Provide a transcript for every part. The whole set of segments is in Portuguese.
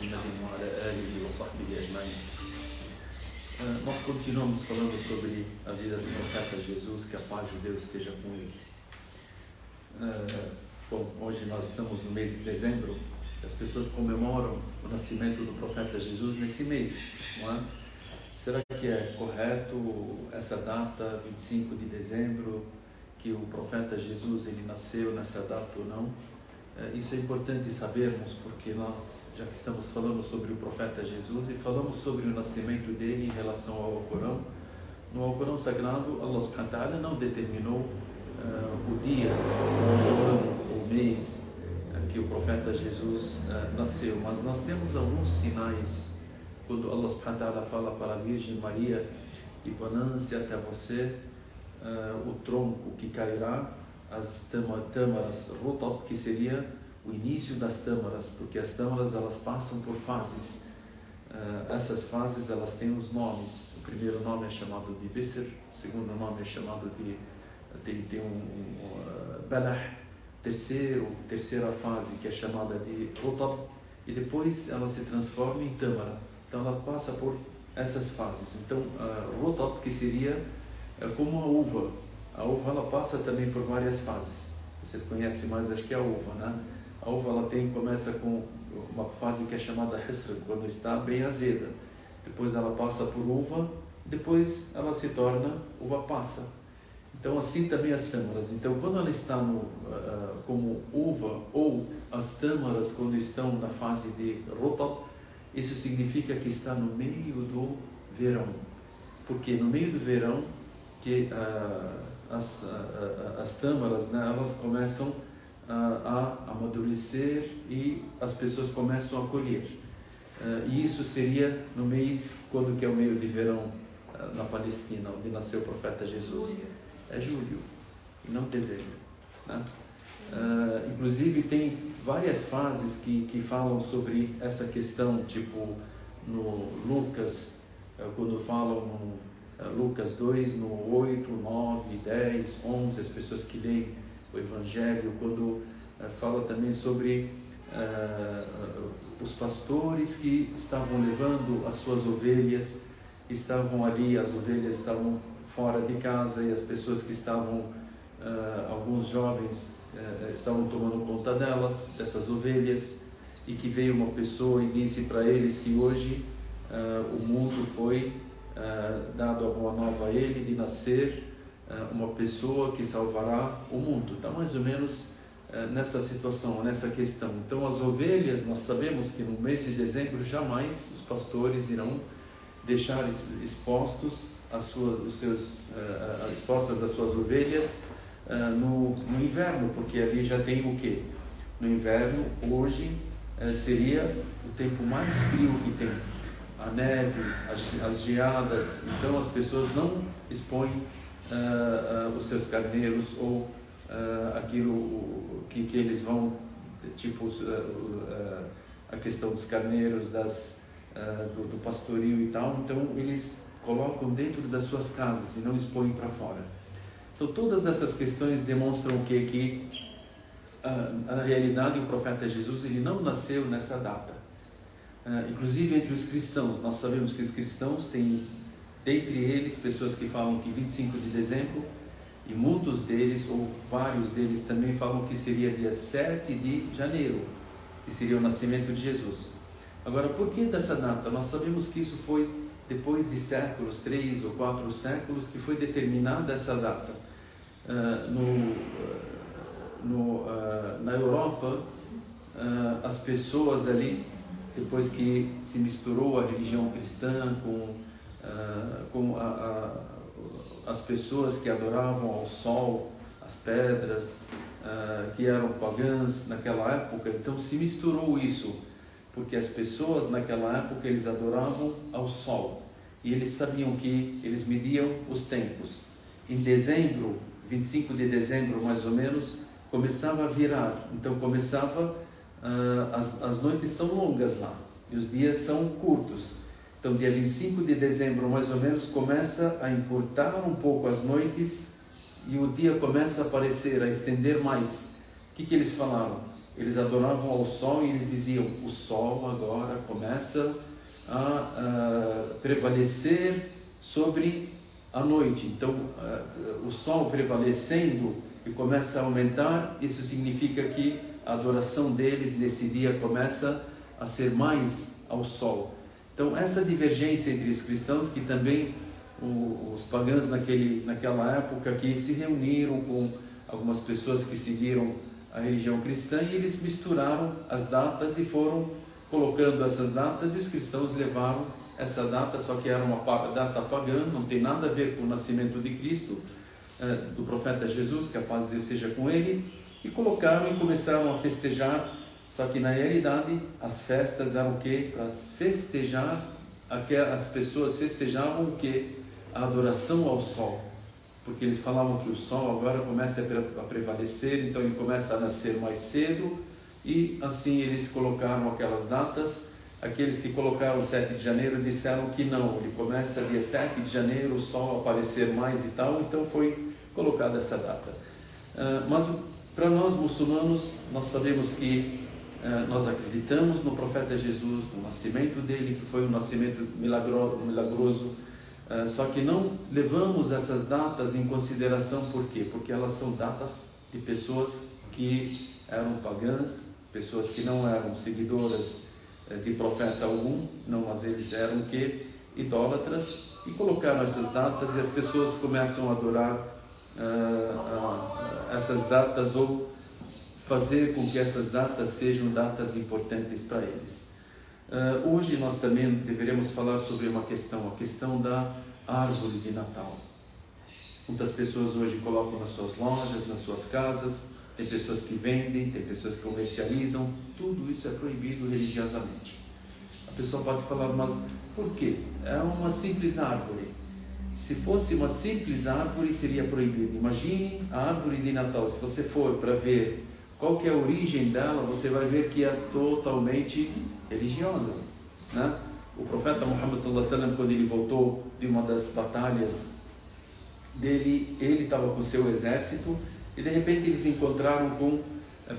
محمد وعلى آله وصحبه أجمعين. Nós continuamos falando sobre a vida do profeta Jesus, que a paz de Deus esteja com ele. Bom, hoje nós estamos no mês de dezembro, as pessoas comemoram o nascimento do profeta Jesus nesse mês, não é? Será que é correto essa data, 25 de dezembro, que o profeta Jesus ele nasceu nessa data ou não? Isso é importante sabermos, porque nós, já que estamos falando sobre o profeta Jesus e falamos sobre o nascimento dele em relação ao Alcorão, no Alcorão Sagrado, Allah subhanahu wa ta'ala não determinou o dia, o ano, o mês que o profeta Jesus nasceu, mas nós temos alguns sinais, quando Allah subhanahu wa ta'ala fala para a Virgem Maria, e banance até você o tronco que cairá, as tâmaras rutab, que seria o início das tâmaras, porque as tâmaras elas passam por fases. Essas fases elas têm os nomes. O primeiro nome é chamado de Bisr, o segundo nome é chamado de tem Balah, terceira fase que é chamada de rutab, e depois ela se transforma em tâmara. Então ela passa por essas fases. Então rutab, que seria como a uva. A uva ela passa também por várias fases. Vocês conhecem mais, acho que é a uva, né? A uva ela começa com uma fase que é chamada hisr, quando está bem azeda. Depois ela passa por uva, depois ela se torna uva passa. Então assim também as tâmaras. Então quando ela está como uva, ou as tâmaras quando estão na fase de rutab, isso significa que está no meio do verão. Porque no meio do verão que as tâmaras, né, elas começam a amadurecer e as pessoas começam a colher. E isso seria no mês, quando que é o meio de verão na Palestina, onde nasceu o profeta Jesus? É julho, e não dezembro, né? Inclusive tem várias fases que falam sobre essa questão, tipo no Lucas, quando falam no Lucas 2, no 8, 9, 10, 11, as pessoas que leem o Evangelho, quando fala também sobre os pastores que estavam levando as suas ovelhas, estavam ali, as ovelhas estavam fora de casa e as pessoas que estavam, alguns jovens estavam tomando conta delas, dessas ovelhas, e que veio uma pessoa e disse para eles que hoje o mundo foi dado a boa nova a ele de nascer uma pessoa que salvará o mundo. Está mais ou menos nessa situação, nessa questão. Então as ovelhas, nós sabemos que no mês de dezembro jamais os pastores irão deixar expostas as suas ovelhas no inverno, porque ali já tem o quê? No inverno, hoje seria o tempo mais frio que tem. A neve, as geadas, então as pessoas não expõem os seus carneiros ou aquilo que eles vão, tipo a questão dos carneiros, do pastoril e tal, então eles colocam dentro das suas casas e não expõem para fora. Então todas essas questões demonstram o quê? Que na realidade o profeta Jesus ele não nasceu nessa data. Inclusive entre os cristãos, nós sabemos que os cristãos têm, dentre eles, pessoas que falam que 25 de dezembro, e muitos deles, ou vários deles também falam que seria dia 7 de janeiro, que seria o nascimento de Jesus. Agora, por que dessa data? Nós sabemos que isso foi depois de séculos, 3 ou 4 séculos, que foi determinada essa data. Na Europa, as pessoas ali, depois que se misturou a religião cristã com as pessoas que adoravam ao sol, as pedras, que eram pagãs naquela época, então se misturou isso, porque as pessoas naquela época eles adoravam ao sol, e eles sabiam que eles mediam os tempos. Em dezembro, 25 de dezembro mais ou menos, começava a virar, então começava as noites são longas lá e os dias são curtos. Então dia 25 de dezembro mais ou menos começa a encurtar um pouco as noites e o dia começa a aparecer, a estender mais. O que eles falaram? eles adoravam ao sol e eles diziam: o sol agora começa a prevalecer sobre a noite. Então, o sol prevalecendo e começa a aumentar, isso significa que a adoração deles nesse dia começa a ser mais ao sol. Então, essa divergência entre os cristãos, que também os pagãos naquela época que se reuniram com algumas pessoas que seguiram a religião cristã, e eles misturaram as datas e foram colocando essas datas, e os cristãos levaram essa data, só que era uma data pagã, não tem nada a ver com o nascimento de Cristo, do profeta Jesus, que a paz de Deus seja com ele, e colocaram e começaram a festejar. Só que na realidade as festas eram o quê? Para festejar, as pessoas festejavam o quê? A adoração ao sol, porque eles falavam que o sol agora começa a prevalecer, então ele começa a nascer mais cedo, e assim eles colocaram aquelas datas. Aqueles que colocaram 7 de janeiro disseram que não, ele começa dia 7 de janeiro, o sol aparecer mais e tal, então foi colocada essa data. Mas para nós muçulmanos, nós sabemos que nós acreditamos no profeta Jesus, no nascimento dele, que foi um nascimento milagroso, só que não levamos essas datas em consideração. Por quê? Porque elas são datas de pessoas que eram pagãs, pessoas que não eram seguidoras de profeta algum, não, mas eles eram que idólatras, e colocaram essas datas, e as pessoas começam a adorar essas datas, ou fazer com que essas datas sejam datas importantes para eles. Hoje nós também deveremos falar sobre uma questão, a questão da árvore de Natal. Muitas pessoas hoje colocam nas suas lojas, nas suas casas, tem pessoas que vendem, tem pessoas que comercializam, tudo isso é proibido religiosamente. A pessoa pode falar: mas por quê? É uma simples árvore. Se fosse uma simples árvore, seria proibido. Imagine a árvore de Natal. Se você for para ver qual que é a origem dela, você vai ver que é totalmente religiosa, né? O profeta Muhammad sallallahu alaihi wasallam, quando ele voltou de uma das batalhas dele, ele estava com o seu exército, e de repente eles encontraram com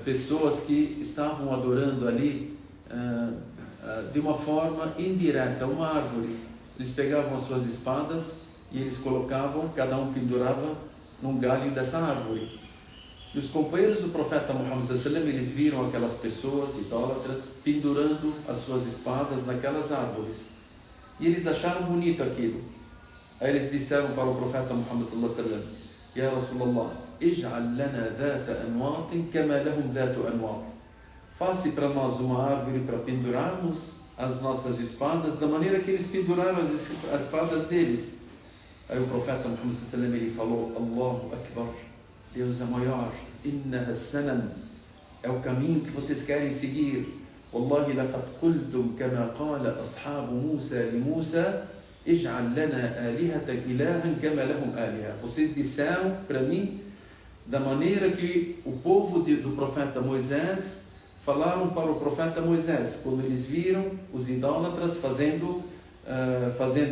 pessoas que estavam adorando ali de uma forma indireta uma árvore. Eles pegavam as suas espadas e eles colocavam, cada um pendurava num galho dessa árvore. E os companheiros do profeta Muhammad sallallahu alaihi wasallam, eles viram aquelas pessoas idólatras pendurando as suas espadas naquelas árvores, e eles acharam bonito aquilo. Aí eles disseram para o profeta Muhammad sallallahu alaihi wasallam: Ya Rasulallah, ij'al lana dhata anwatin kama lahum dhatu anwat. Faça para nós uma árvore para pendurarmos as nossas espadas da maneira que eles penduraram as espadas deles. Aí o profeta Muhammad sallallahu alaihi wasallam, ele falou: Allahu Akbar, Deus é maior. Innaha sanam, é o caminho que vocês querem seguir. Wallahi laqad qultum kama qala ashabu Musa li Musa, ij'al lana alihatan ilahan kama lahum aliha. Vocês disseram para mim da maneira que o povo do profeta Moisés falaram para o profeta Moisés, quando eles viram os idólatras fazendo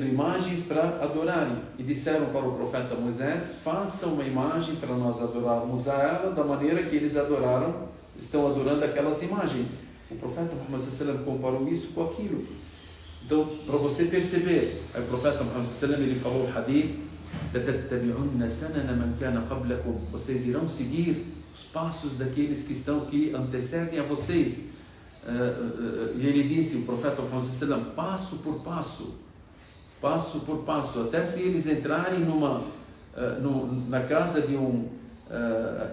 imagens para adorarem, e disseram para o profeta Moisés: faça uma imagem para nós adorarmos a ela da maneira que eles estão adorando aquelas imagens. O profeta Muhammad sallallahu alaihi wasallam comparou isso com aquilo. Então, para você perceber, o profeta Muhammad sallallahu alaihi wasallam, ele falou o hadith: لَتَتَّبِعُنَّ سَنَنَ مَنْ كَانَ قَبْلَكُمْ. Vocês irão seguir os passos daqueles que antecedem a vocês. E ele disse, o profeta Muhammad sallallahu alaihi wasallam, passo por passo, até se eles entrarem na casa de um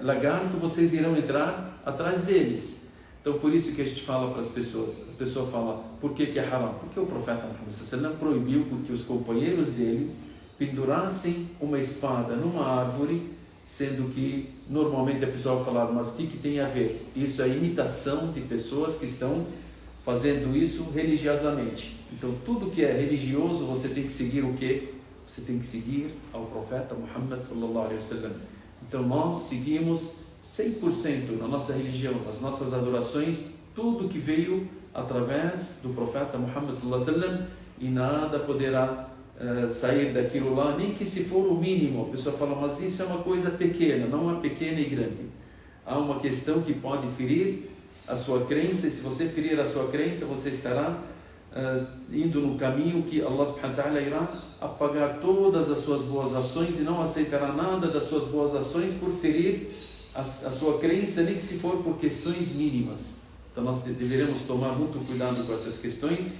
lagarto, vocês irão entrar atrás deles. Então, por isso que a gente fala para as pessoas, a pessoa fala: por que é haram? Porque o profeta Muhammad sallallahu alaihi wasallam proibiu que os companheiros dele pendurassem uma espada numa árvore, sendo que normalmente a pessoa vai falar: mas o que tem a ver? Isso é imitação de pessoas que estão fazendo isso religiosamente. Então, tudo que é religioso, você tem que seguir o quê? Você tem que seguir ao profeta Muhammad sallallahu alaihi wasallam. Então, nós seguimos 100% na nossa religião, nas nossas adorações, tudo que veio através do profeta Muhammad sallallahu alaihi wasallam, e nada poderá sair daquilo lá, nem que se for o mínimo. A pessoa fala: mas isso é uma coisa pequena. Não é pequena e grande. Há uma questão que pode ferir a sua crença, e se você ferir a sua crença, você estará indo no caminho que Allah subhanahu wa ta'ala irá apagar todas as suas boas ações e não aceitará nada das suas boas ações por ferir a sua crença, nem que se for por questões mínimas. Então nós deveremos tomar muito cuidado com essas questões,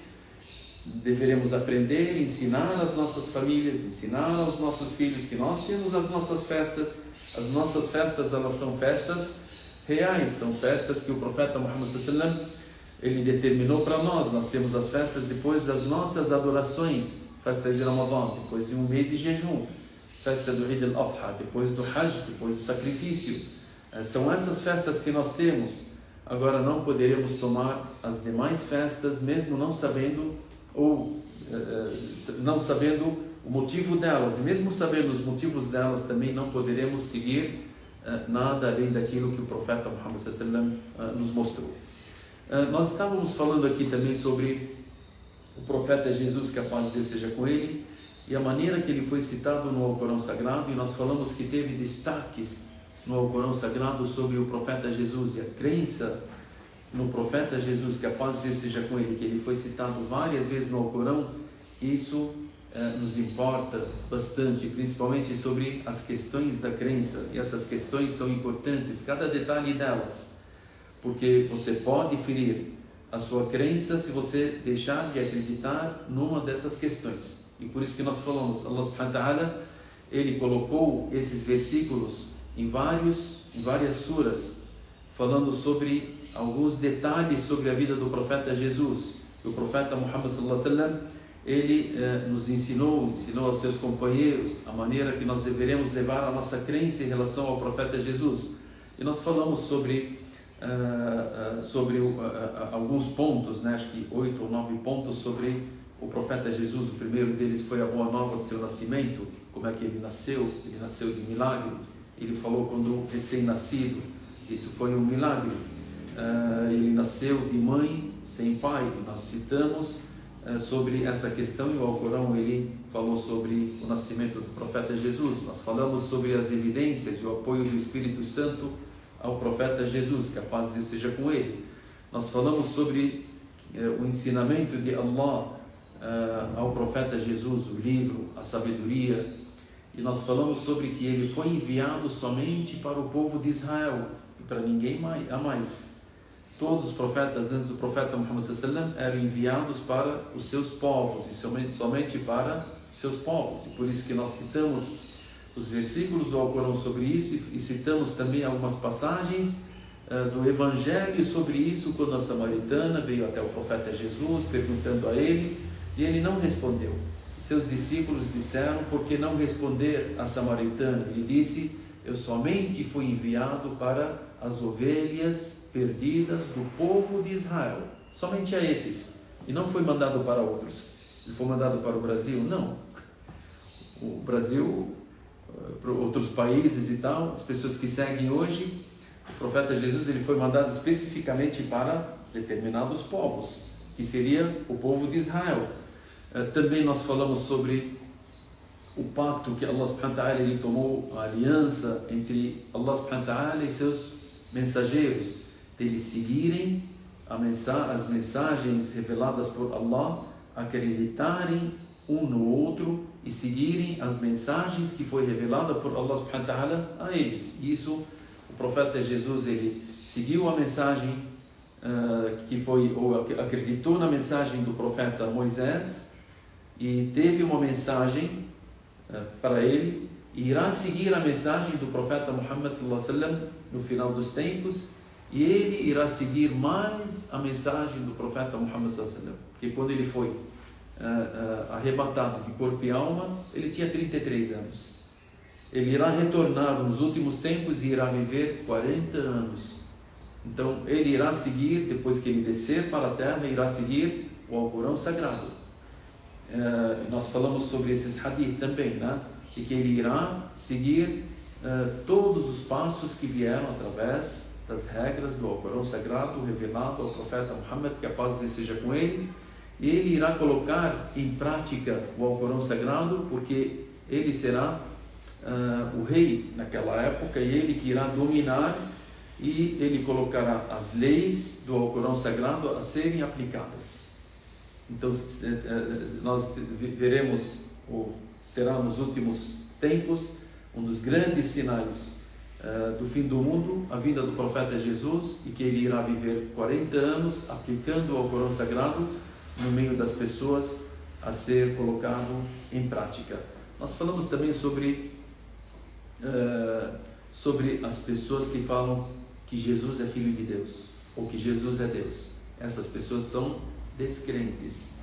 deveremos aprender, ensinar às nossas famílias, ensinar aos nossos filhos que nós temos as nossas festas. As nossas festas, elas são festas reais, são festas que o profeta Muhammad sallallahu alaihi wasallam ele determinou para nós. Nós temos as festas depois das nossas adorações, festa de Ramadã, depois de um mês de jejum, festa do Eid al-Adha, depois do Hajj, depois do sacrifício. São essas festas que nós temos. Agora não poderemos tomar as demais festas, mesmo não sabendo o motivo delas, e mesmo sabendo os motivos delas, também não poderemos seguir nada além daquilo que o profeta Muhammad sallallahu alaihi wasallam nos mostrou. Nós estávamos falando aqui também sobre o profeta Jesus, que a paz de Deus seja com ele, e a maneira que ele foi citado no Alcorão Sagrado, e nós falamos que teve destaques no Alcorão Sagrado sobre o profeta Jesus e a crença no profeta Jesus, que a paz de Deus seja com ele, que ele foi citado várias vezes no Alcorão. Isso nos importa bastante, principalmente sobre as questões da crença, e essas questões são importantes, cada detalhe delas, porque você pode ferir a sua crença se você deixar de acreditar numa dessas questões. E por isso que nós falamos, Allah subhanahu wa ta'ala, ele colocou esses versículos em várias suras, falando sobre alguns detalhes sobre a vida do profeta Jesus. O profeta Muhammad sallallahu alaihi wasallam, ele nos ensinou aos seus companheiros a maneira que nós deveremos levar a nossa crença em relação ao profeta Jesus. E nós falamos sobre alguns pontos, né? Acho que 8 ou 9 pontos sobre o profeta Jesus. O primeiro deles foi a boa nova do seu nascimento, como é que ele nasceu de milagre. Ele falou quando recém-nascido, isso foi um milagre. Ele nasceu de mãe sem pai. Nós citamos sobre essa questão, e o Alcorão ele falou sobre o nascimento do profeta Jesus. Nós falamos sobre as evidências e o apoio do Espírito Santo ao profeta Jesus, que a paz de Deus seja com ele. Nós falamos sobre o ensinamento de Allah ao profeta Jesus, o livro, a sabedoria, e nós falamos sobre que ele foi enviado somente para o povo de Israel e para ninguém mais. Todos os profetas antes do profeta Muhammad sallallahu alaihi wasallam eram enviados para os seus povos, e somente para os seus povos. E por isso que nós citamos os versículos do Alcorão sobre isso, e citamos também algumas passagens do Evangelho sobre isso, quando a samaritana veio até o profeta Jesus perguntando a ele, e ele não respondeu. Seus discípulos disseram: por que não responder a samaritana? Ele disse: eu somente fui enviado para as ovelhas perdidas do povo de Israel, somente a esses, e não foi mandado para outros. Ele foi mandado para o Brasil? Não. O Brasil, para outros países e tal, as pessoas que seguem hoje, o profeta Jesus ele foi mandado especificamente para determinados povos, que seria o povo de Israel. Também nós falamos sobre o pacto que Allah subhanahu wa ta'ala ele tomou, a aliança entre Allah subhanahu wa ta'ala e seus mensageiros, deles seguirem as mensagens reveladas por Allah, acreditarem um no outro e seguirem as mensagens que foi revelada por Allah subhanahu wa ta'ala a eles. E isso, o profeta Jesus ele seguiu a mensagem acreditou na mensagem do profeta Moisés e teve uma mensagem para ele, e irá seguir a mensagem do profeta Muhammad sallallahu alaihi wasallam no final dos tempos, e ele irá seguir mais a mensagem do profeta Muhammad sallallahu alaihi wasallam, porque quando ele foi arrebatado de corpo e alma, ele tinha 33 anos. Ele irá retornar nos últimos tempos e irá viver 40 anos. Então ele irá seguir, depois que ele descer para a terra, irá seguir o Alcorão Sagrado. Nós falamos sobre esses hadith também, né? E que ele irá seguir todos os passos que vieram através das regras do Alcorão Sagrado revelado ao profeta Muhammad, que a paz de Deus seja com ele. E ele irá colocar em prática o Alcorão Sagrado, porque ele será o rei naquela época, e ele que irá dominar e ele colocará as leis do Alcorão Sagrado a serem aplicadas. Então nós veremos, ou terá nos últimos tempos, um dos grandes sinais do fim do mundo, a vinda do profeta Jesus, e que ele irá viver 40 anos aplicando o Alcorão Sagrado no meio das pessoas a ser colocado em prática. Nós falamos também sobre as pessoas que falam que Jesus é Filho de Deus, ou que Jesus é Deus. Essas pessoas são descrentes.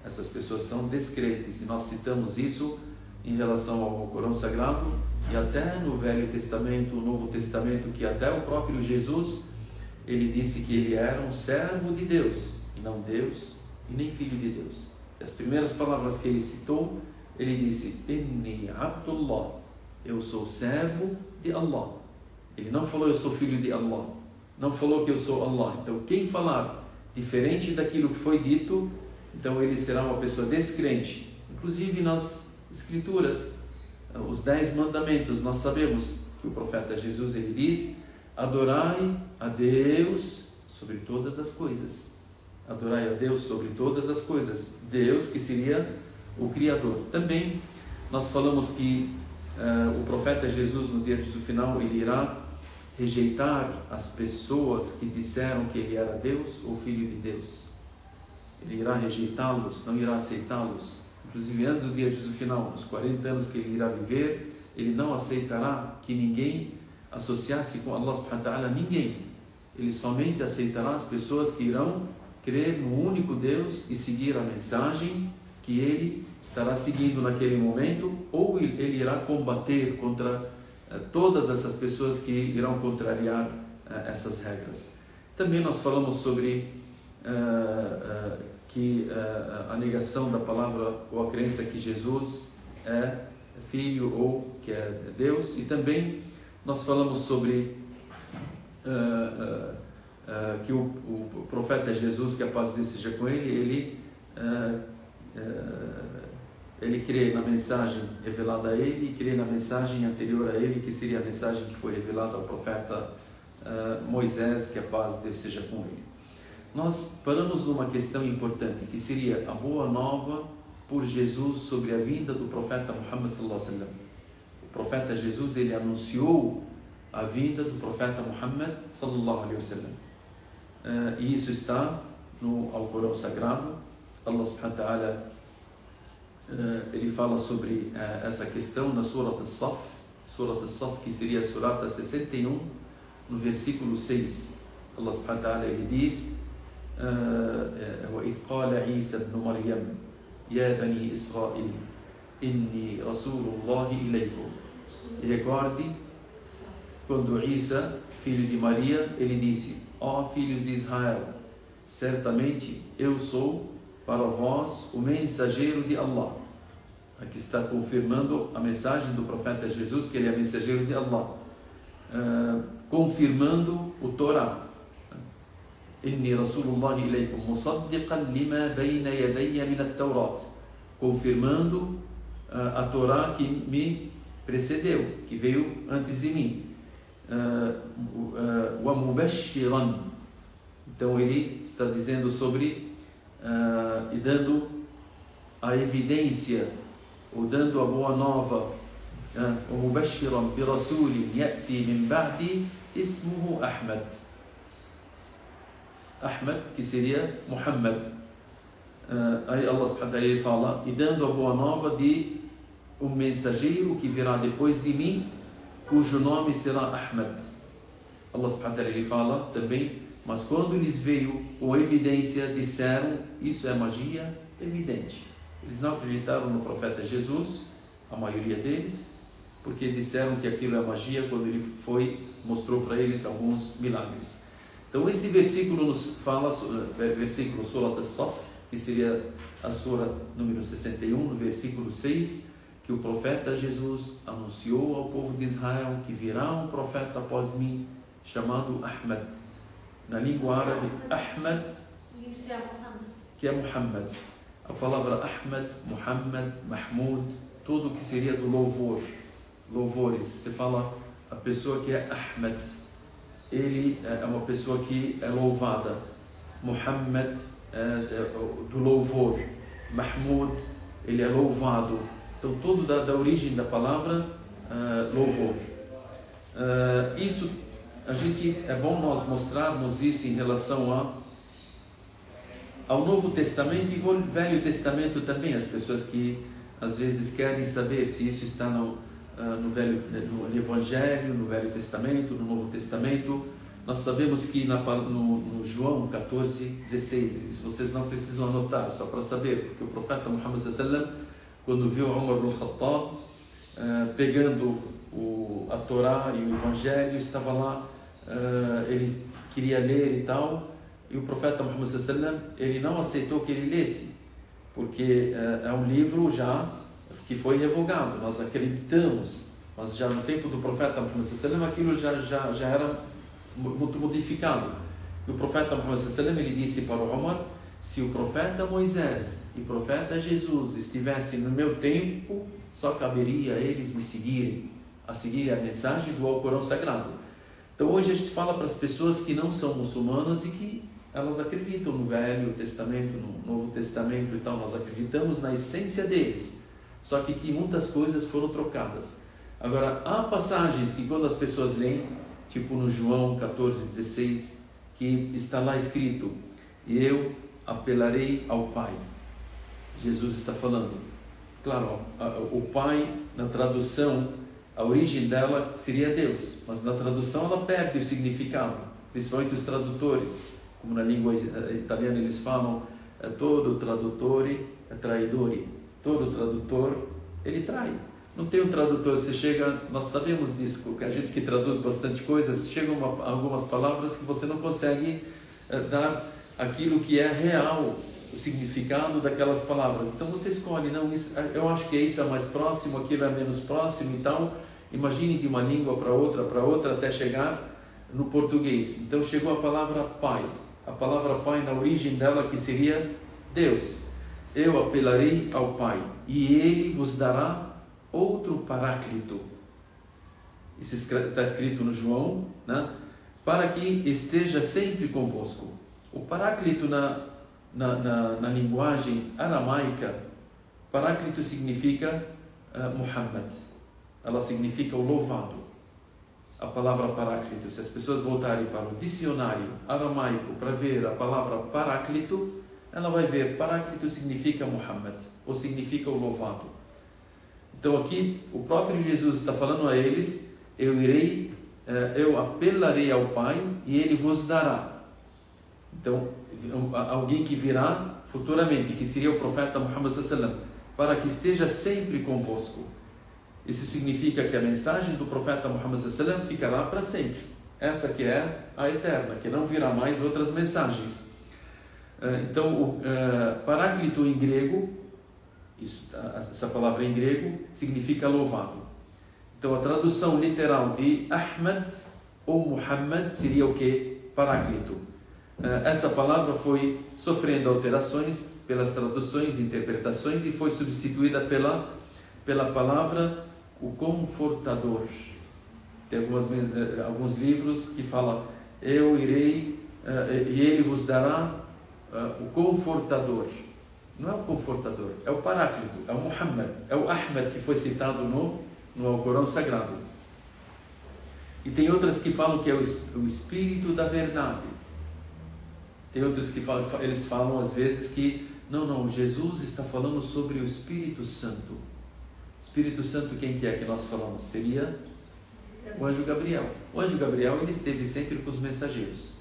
Essas pessoas são descrentes, e nós citamos isso em relação ao Alcorão Sagrado, e até no Velho Testamento, no Novo Testamento, que até o próprio Jesus, ele disse que ele era um servo de Deus, e não Deus, e nem Filho de Deus. As primeiras palavras que ele citou, ele disse: Inni Abdullah, eu sou servo de Allah. Ele não falou eu sou filho de Allah, não falou que eu sou Allah. Então quem falar diferente daquilo que foi dito, então ele será uma pessoa descrente. Inclusive nas Escrituras, os 10 mandamentos, nós sabemos que o profeta Jesus, ele diz: adorai a Deus sobre todas as coisas. Adorai a Deus sobre todas as coisas. Deus, que seria o Criador. Também nós falamos que o profeta Jesus, no dia do final, ele irá rejeitar as pessoas que disseram que ele era Deus ou Filho de Deus. Ele irá rejeitá-los, não irá aceitá-los. Inclusive, antes do dia do final, nos 40 anos que ele irá viver, ele não aceitará que ninguém associasse com Allah subhanahu wa ta'ala, ninguém. Ele somente aceitará as pessoas que irão crer no único Deus e seguir a mensagem que ele estará seguindo naquele momento, ou ele irá combater contra todas essas pessoas que irão contrariar essas regras. Também nós falamos sobre que a negação da palavra, ou a crença que Jesus é Filho ou que é Deus, e também nós falamos sobre que o profeta Jesus, que a paz de Deus seja com ele, ele crê na mensagem revelada a ele e crê na mensagem anterior a ele, que seria a mensagem que foi revelada ao profeta Moisés, que a paz de Deus seja com ele. Nós paramos numa questão importante, que seria a boa nova por Jesus sobre a vinda do profeta Muhammad sallallahu alaihi wasallam. O profeta Jesus, ele anunciou a vinda do profeta Muhammad sallallahu alaihi wasallam. E isso está no Alcorão Sagrado. Allah subhanahu wa ta'ala, ele fala sobre essa questão na Surat As-Saf, que seria a Surata 61, no versículo 6. Allah subhanahu wa ta'ala, ele diz: وَإِذْ قَالَ عِيسَى ابْنُ مَرْيَمَ يَا بَنِي إِسْرَائِيلَ إِنِّي رَسُولُ اللَّهِ إِلَيْكُمْ. E recorde quando Isa, filho de Maria, ele disse: ó filhos de Israel, certamente eu sou para vós o mensageiro de Allah. Aqui está confirmando a mensagem do profeta Jesus, que ele é mensageiro de Allah, confirmando o Torá. Inni Rasulullah ilaykum musaddiqan lima bayna yadayya min at-Tawrat, confirmando a Torá que me precedeu, que veio antes de mim. Wa mubashiran, então ele está dizendo sobre e dando a evidência, ou dando a boa nova. Wa mubashiran bi rasulin ya'ti min ba'di ismuhu Ahmad. Ahmad, que seria Muhammad. Aí Allah subhanahu wa ta'ala fala: e dando a boa nova de um mensageiro que virá depois de mim, cujo nome será Ahmad. Allah subhanahu wa ta'ala fala também: mas quando lhes veio com evidência, disseram: isso é magia evidente. Eles não acreditaram no profeta Jesus, a maioria deles, porque disseram que aquilo é magia quando ele mostrou para eles alguns milagres. Então esse versículo nos fala, versículo Surat As-Saf, que seria a Sura número 61, no versículo 6, que o profeta Jesus anunciou ao povo de Israel que virá um profeta após mim, chamado Ahmad. Na língua árabe, Ahmad, que é Muhammad. A palavra Ahmad, Muhammad, Mahmud, tudo o que seria do louvor, louvores. Você fala a pessoa que é Ahmad. ele é uma pessoa que é louvada. Muhammad, do louvor. Mahmud, ele é louvado. Então, tudo da origem da palavra louvor. Isso, é bom nós mostrarmos isso em relação ao Novo Testamento e ao Velho Testamento também. As pessoas que às vezes querem saber se isso está no Evangelho, no Velho Testamento, no Novo Testamento. Nós sabemos que no João 14:16, isso vocês não precisam anotar, só para saber, porque o profeta Muhammad sallallahu alaihi wasallam, quando viu Umar ibn Khattab pegando a Torá e o Evangelho, estava lá, ele queria ler e tal, e o profeta Muhammad sallallahu alaihi wasallam, ele não aceitou que ele lesse, porque é um livro já que foi revogado. Nós acreditamos, mas já no tempo do profeta Muhammad sallallahu alaihi wasallam aquilo já era muito modificado. E o profeta Muhammad sallallahu alaihi wasallam, ele disse para o Umar: se o profeta Moisés e o profeta Jesus estivessem no meu tempo, só caberia a eles me seguirem, a seguir a mensagem do Alcorão Sagrado. Então hoje a gente fala para as pessoas que não são muçulmanas e que elas acreditam no Velho Testamento, no Novo Testamento e tal. Nós acreditamos na essência deles, só que muitas coisas foram trocadas. Agora, há passagens que quando as pessoas leem, tipo no João 14:16, que está lá escrito: e eu apelarei ao Pai. Jesus está falando. Claro, o Pai, na tradução, a origem dela seria Deus, mas na tradução ela perde o significado, principalmente os tradutores, como na língua italiana eles falam, todo tradutore é traidore, todo tradutor, ele trai. Não tem um tradutor, você chega, nós sabemos disso, porque a gente que traduz bastante coisas, chegam algumas palavras que você não consegue dar aquilo que é real, o significado daquelas palavras. Então você escolhe, não, isso, eu acho que isso é mais próximo, aquilo é menos próximo e tal. Imagine de uma língua para outra, até chegar no português. Então chegou a palavra Pai. A palavra Pai, na origem dela, que seria Deus. Eu apelarei ao Pai, e Ele vos dará outro Paráclito. Isso está escrito no João, né? Para que esteja sempre convosco. O Paráclito na linguagem aramaica, Paráclito significa Muhammad. Ela significa o louvado. A palavra Paráclito, se as pessoas voltarem para o dicionário aramaico para ver a palavra Paráclito, ela vai ver Paráclito significa Muhammad, ou significa o louvado. Então aqui o próprio Jesus está falando a eles: eu apelarei ao Pai e Ele vos dará. Então alguém que virá futuramente, que seria o profeta Muhammad sallallahu alaihi wasallam, para que esteja sempre convosco. Isso significa que a mensagem do profeta Muhammad sallallahu alaihi wasallam ficará para sempre. Essa que é a eterna, que não virá mais outras mensagens. Então o Paráclito em grego, essa palavra em grego significa louvado. Então a tradução literal de Ahmad ou Muhammad seria o que? Paráclito. Essa palavra foi sofrendo alterações pelas traduções e interpretações e foi substituída pela palavra o Confortador. Tem alguns livros que falam: eu irei e Ele vos dará o Confortador. Não é o Confortador, é o Paráclito, é o Muhammad, é o Ahmad que foi citado no Alcorão Sagrado. E tem outras que falam que é o Espírito da Verdade. Tem outros que eles falam às vezes que não, Jesus está falando sobre o Espírito Santo. Espírito Santo, quem que é que nós falamos? Seria o anjo Gabriel. O anjo Gabriel, ele esteve sempre com os mensageiros.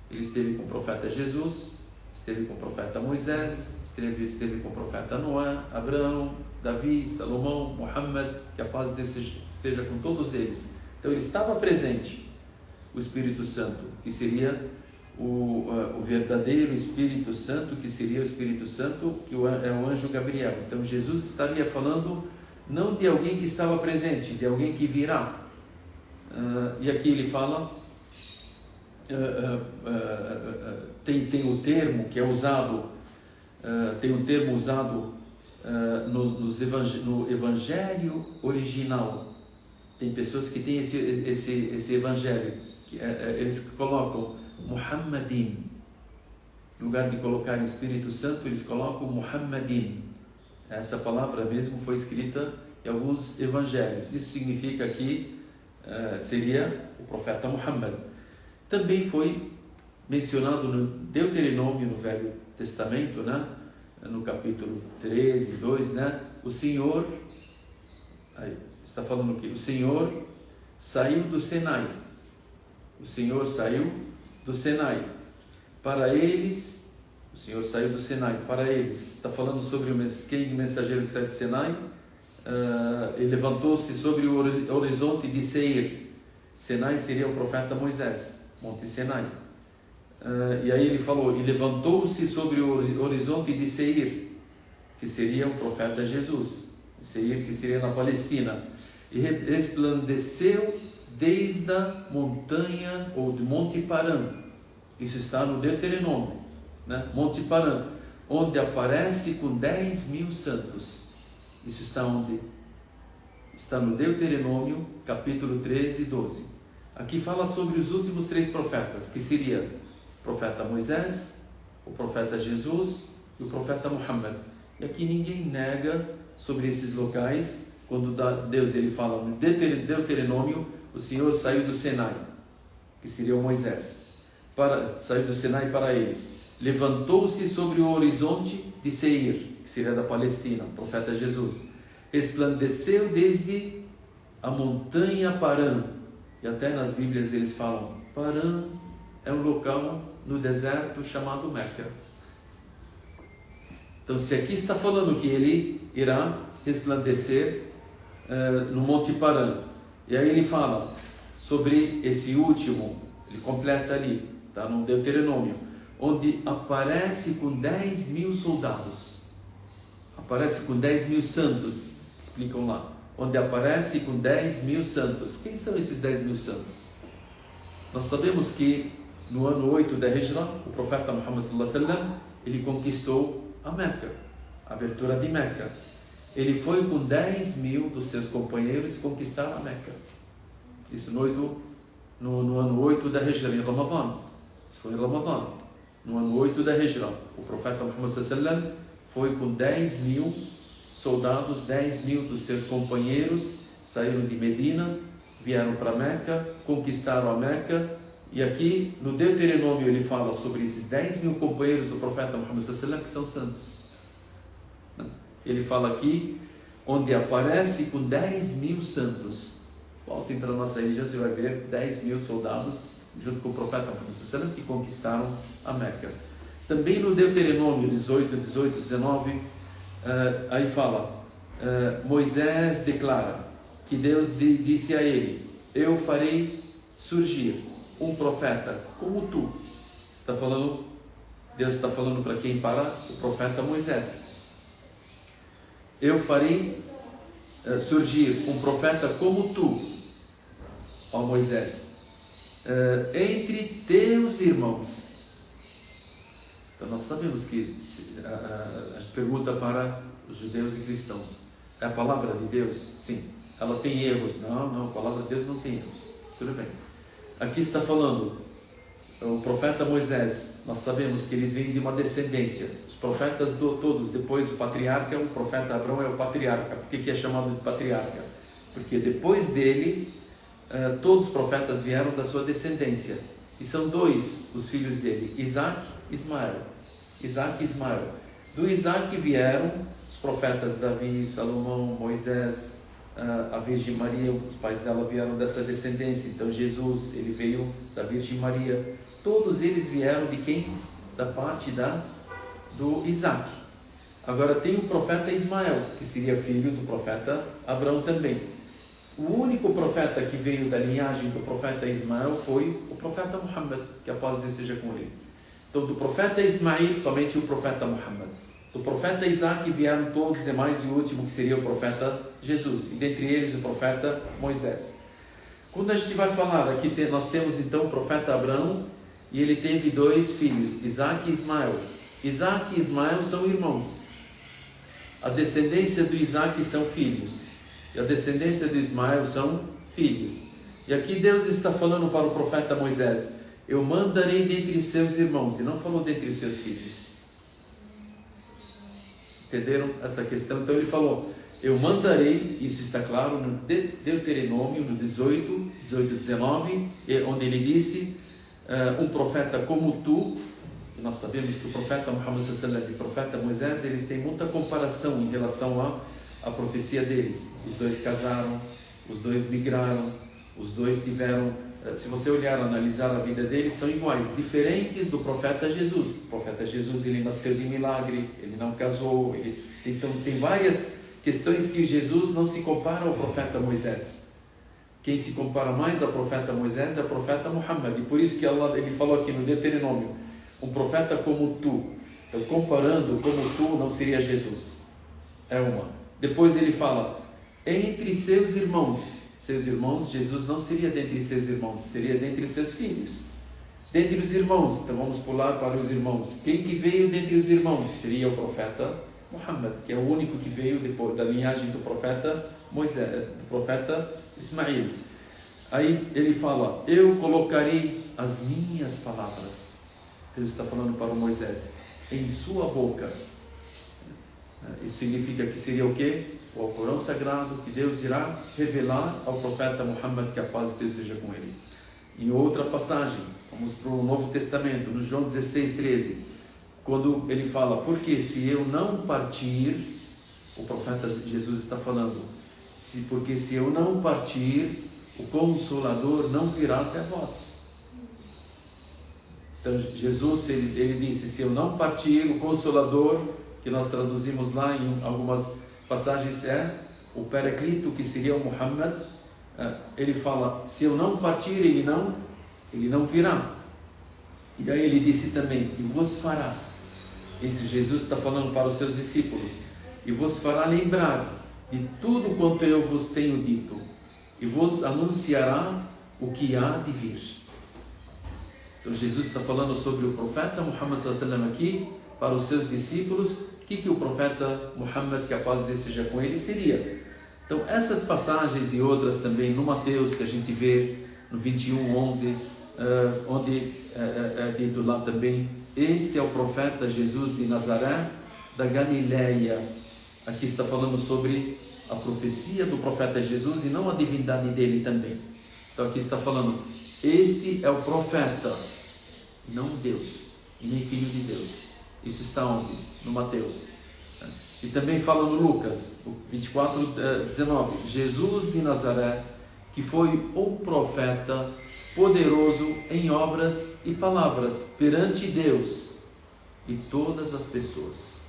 Ele esteve com o profeta Jesus, esteve com o profeta Moisés, esteve com o profeta Noé, Abraão, Davi, Salomão, Muhammad, que a paz de Deus esteja com todos eles. Então ele estava presente, o Espírito Santo, que seria o verdadeiro Espírito Santo, que seria o Espírito Santo, que é o anjo Gabriel. Então Jesus estaria falando não de alguém que estava presente, de alguém que virá. E aqui ele fala, tem o termo que é usado, tem um termo usado no Evangelho original. Tem pessoas que têm esse Evangelho, eles colocam Muhammadin. No lugar de colocar Espírito Santo, eles colocam Muhammadin. Essa palavra mesmo foi escrita em alguns evangelhos. Isso significa que seria o profeta Muhammad. Também foi mencionado no Deuteronômio, no Velho Testamento, né? No capítulo 13, 2, né? O Senhor, aí, está falando que o Senhor saiu do Sinai. O Senhor saiu do Sinai. Para eles, o Senhor saiu do Sinai. Para eles, está falando sobre o mensageiro que saiu do Sinai. Ele levantou-se sobre o horizonte de Seir. Sinai seria o profeta Moisés, Monte Sinai. E aí ele falou, e levantou-se sobre o horizonte de Seir, que seria o profeta Jesus. Seir, que seria na Palestina. E resplandeceu desde a montanha, ou de Monte Paran. Isso está no Deuteronômio, né? Monte Paran, onde aparece com 10.000 santos. Isso está onde? Está no Deuteronômio, capítulo 13 e 12. Aqui fala sobre os últimos 3 profetas, que seria o profeta Moisés, o profeta Jesus e o profeta Muhammad. E aqui ninguém nega sobre esses locais, quando Deus ele fala no Deuteronômio, o Senhor saiu do Sinai, que seria o Moisés, saiu do Sinai para eles, levantou-se sobre o horizonte de Seir, que seria da Palestina, o profeta Jesus, resplandeceu desde a montanha Paran, e até nas Bíblias eles falam, Paran é um local no deserto chamado Meca. Então, se aqui está falando que ele irá resplandecer no Monte Paran, e aí ele fala sobre esse último, ele completa ali, está no Deuteronômio, onde aparece com 10.000 soldados, aparece com 10.000 santos, explicam lá, onde aparece com 10.000 santos. Quem são esses 10.000 santos? Nós sabemos que no ano 8 da Hijra, o profeta Muhammad sallallahu alaihi wasallam, ele conquistou a Meca, a abertura de Meca. Ele foi com 10.000 dos seus companheiros conquistar a Meca. Isso no ano 8 da Hijra, em Ramadan. Isso foi em Ramadan. No ano 8 da Hijra, o profeta Muhammad sallallahu alaihi wasallam foi com 10.000 soldados, 10.000 dos seus companheiros, saíram de Medina, vieram para Meca, conquistaram a Meca. E aqui no Deuteronômio ele fala sobre esses 10.000 companheiros do profeta Muhammad sallallahu alaihi wasallam que são santos. Ele fala aqui, onde aparece com 10.000 santos. Voltem para a nossa religião, você vai ver 10.000 soldados, junto com o profeta Muhammad sallallahu alaihi wasallam, que conquistaram a Meca. Também no Deuteronômio 18, 19, aí fala, Moisés declara que Deus disse a ele, eu farei surgir um profeta como tu. Deus está falando para quem? Para o profeta Moisés. Eu farei surgir um profeta como tu, ó Moisés, entre teus irmãos. Então nós sabemos que a pergunta para os judeus e cristãos, é a palavra de Deus? Sim. Ela tem erros? Não, a palavra de Deus não tem erros. Tudo bem. Aqui está falando o profeta Moisés. Nós sabemos que ele vem de uma descendência. Os profetas todos, depois o patriarca, o profeta Abraão é o patriarca. Por que é chamado de patriarca? Porque depois dele, todos os profetas vieram da sua descendência. E são 2 os filhos dele, Isaac e Ismael. Isaac e Ismael. Do Isaac vieram os profetas Davi, Salomão, Moisés, a Virgem Maria, os pais dela vieram dessa descendência. Então Jesus, ele veio da Virgem Maria. Todos eles vieram de quem? Da parte do Isaac. Agora tem o profeta Ismael, que seria filho do profeta Abraão também. O único profeta que veio da linhagem do profeta Ismael foi o profeta Muhammad, que a paz de Deus seja com ele. Então do profeta Ismael, somente o profeta Muhammad. Do profeta Isaac vieram todos os demais, e o último que seria o profeta Jesus, e dentre eles o profeta Moisés. Quando a gente vai falar, aqui nós temos então o profeta Abraão, e ele teve 2 filhos, Isaac e Ismael. Isaac e Ismael são irmãos. A descendência do Isaac são filhos, e a descendência do Ismael são filhos. E aqui Deus está falando para o profeta Moisés: eu mandarei dentre os seus irmãos, e não falou dentre os seus filhos. Entenderam essa questão? Então ele falou: eu mandarei, isso está claro no Deuteronômio, no 18, 19, onde ele disse, um profeta como tu. Nós sabemos que o profeta Muhammad sallallahu e o profeta Moisés, eles têm muita comparação em relação à profecia deles. Os dois casaram, os dois migraram, os dois tiveram, se você olhar, analisar a vida deles, são iguais, diferentes do profeta Jesus. O profeta Jesus, ele nasceu de milagre, ele não casou, então tem várias questões que Jesus não se compara ao profeta Moisés. Quem se compara mais ao profeta Moisés é o profeta Muhammad, e por isso que Allah, ele falou aqui no Deuteronômio: um profeta como tu. Então, comparando, como tu não seria Jesus. É uma. Depois ele fala: entre seus irmãos. Seus irmãos, Jesus não seria dentre seus irmãos, seria dentre os seus filhos. Dentre os irmãos, então vamos pular para os irmãos. Quem que veio dentre os irmãos? Seria o profeta Muhammad, que é o único que veio depois da linhagem do profeta Moisés, do profeta Ismael. Aí ele fala: eu colocarei as minhas palavras. Deus está falando para o Moisés, em sua boca. Isso significa que seria o quê? O Alcorão Sagrado, que Deus irá revelar ao profeta Muhammad, que a paz de Deus seja com ele. Em outra passagem, vamos para o Novo Testamento, no João 16:13, quando ele fala: porque se eu não partir, o profeta Jesus está falando, porque se eu não partir, o Consolador não virá até vós. Então Jesus, ele disse: se eu não partir, o Consolador, que nós traduzimos lá em algumas passagens, é o Paraclito, que seria o Muhammad. Ele fala: se eu não partir, ele não virá. E aí ele disse também: e vos fará. Isso Jesus está falando para os seus discípulos: e vos fará lembrar de tudo quanto eu vos tenho dito, e vos anunciará o que há de vir. Então Jesus está falando sobre o profeta Muhammad sallallahu alaihi wasallam aqui para os seus discípulos. O que o profeta Muhammad, que a paz de Deus seja com ele, seria? Então essas passagens e outras também no Mateus, se a gente vê no 21:11, onde é dito lá também: este é o profeta Jesus de Nazaré da Galileia. Aqui está falando sobre a profecia do profeta Jesus e não a divindade dele também. Então aqui está falando: este é o profeta, e não Deus, e nem filho de Deus. Isso está onde? No Mateus. E também fala no Lucas 24:19, Jesus de Nazaré, que foi um profeta poderoso em obras e palavras perante Deus e todas as pessoas.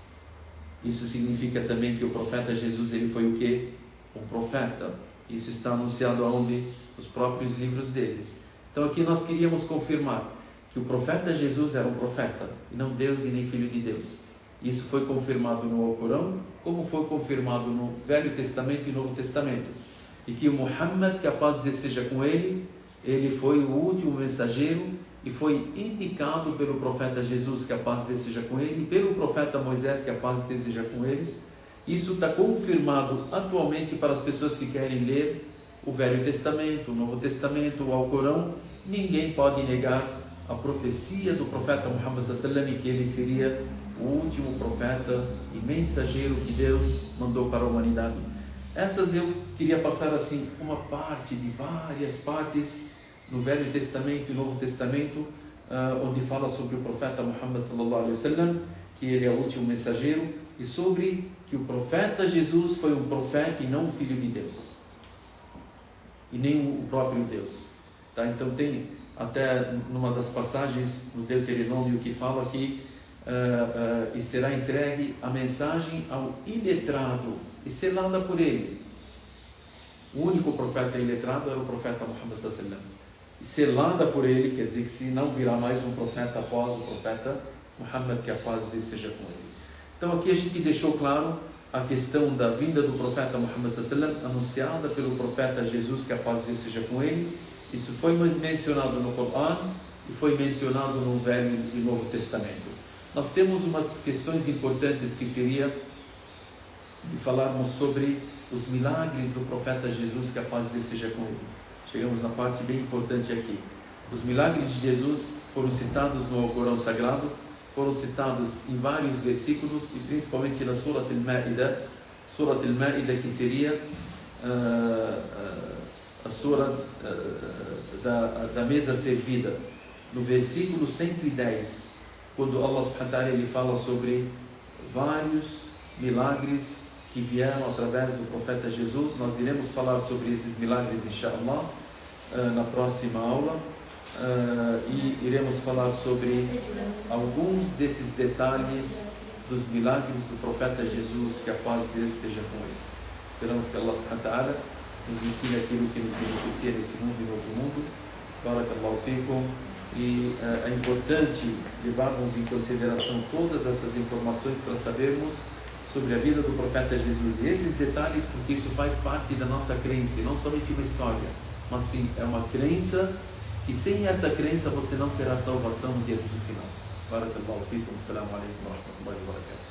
Isso significa também que o profeta Jesus, ele foi o quê? Um profeta. Isso está anunciado aonde? Nos próprios livros deles. Então aqui nós queríamos confirmar que o profeta Jesus era um profeta, e não Deus e nem Filho de Deus. Isso foi confirmado no Alcorão, como foi confirmado no Velho Testamento e Novo Testamento. E que o Muhammad, que a paz de Deus seja com ele, ele foi o último mensageiro e foi indicado pelo profeta Jesus, que a paz de Deus seja com ele, e pelo profeta Moisés, que a paz de Deus seja com eles. Isso está confirmado atualmente para as pessoas que querem ler o Velho Testamento, o Novo Testamento, o Alcorão. Ninguém pode negar a profecia do profeta Muhammad sallallahu alaihi wasallam, que ele seria o último profeta e mensageiro que Deus mandou para a humanidade. Essas eu queria passar assim, uma parte de várias partes no Velho Testamento e Novo Testamento, onde fala sobre o profeta Muhammad sallallahu alaihi wasallam, que ele é o último mensageiro, e sobre que o profeta Jesus foi um profeta e não um filho de Deus, e nem o próprio Deus. Tá? Então tem até numa das passagens no Deuteronômio que fala que e será entregue a mensagem ao iletrado e selada por ele. O único profeta iletrado era o profeta Muhammad sallallahu alaihi wasallam. E selada por ele, quer dizer que se não virá mais um profeta após o profeta Muhammad, que a paz de Deus seja com ele. Então aqui a gente deixou claro a questão da vinda do profeta Muhammad sallallahu alaihi wasallam, anunciada pelo profeta Jesus, que a paz de Deus seja com ele. Isso foi mencionado no Corão e foi mencionado no Velho e Novo Testamento. Nós temos umas questões importantes que seria de falarmos sobre os milagres do profeta Jesus, que a paz de Deus seja com ele. chegamos na parte bem importante aqui. Os milagres de Jesus foram citados no Alcorão Sagrado, foram citados em vários versículos, e principalmente na Surat Al-Ma'ida, que seria a Surah da mesa servida, no versículo 110, quando Allah subhanahu wa ta'ala ele fala sobre vários milagres que vieram através do profeta Jesus. Nós iremos falar sobre esses milagres, inshallah, na próxima aula, e iremos falar sobre alguns desses detalhes dos milagres do profeta Jesus, que a paz de Deus esteja com ele. Esperamos que Allah subhanahu wa ta'ala nos ensine aquilo que nos beneficia nesse mundo e no outro mundo. Barakallahu fikum. E é importante levarmos em consideração todas essas informações para sabermos sobre a vida do profeta Jesus e esses detalhes, porque isso faz parte da nossa crença, e não somente uma história, mas sim é uma crença que sem essa crença você não terá salvação no dia do final. Barakallahu fikum. Assalamu alaikum wa rahmatullahi wa barakatuh.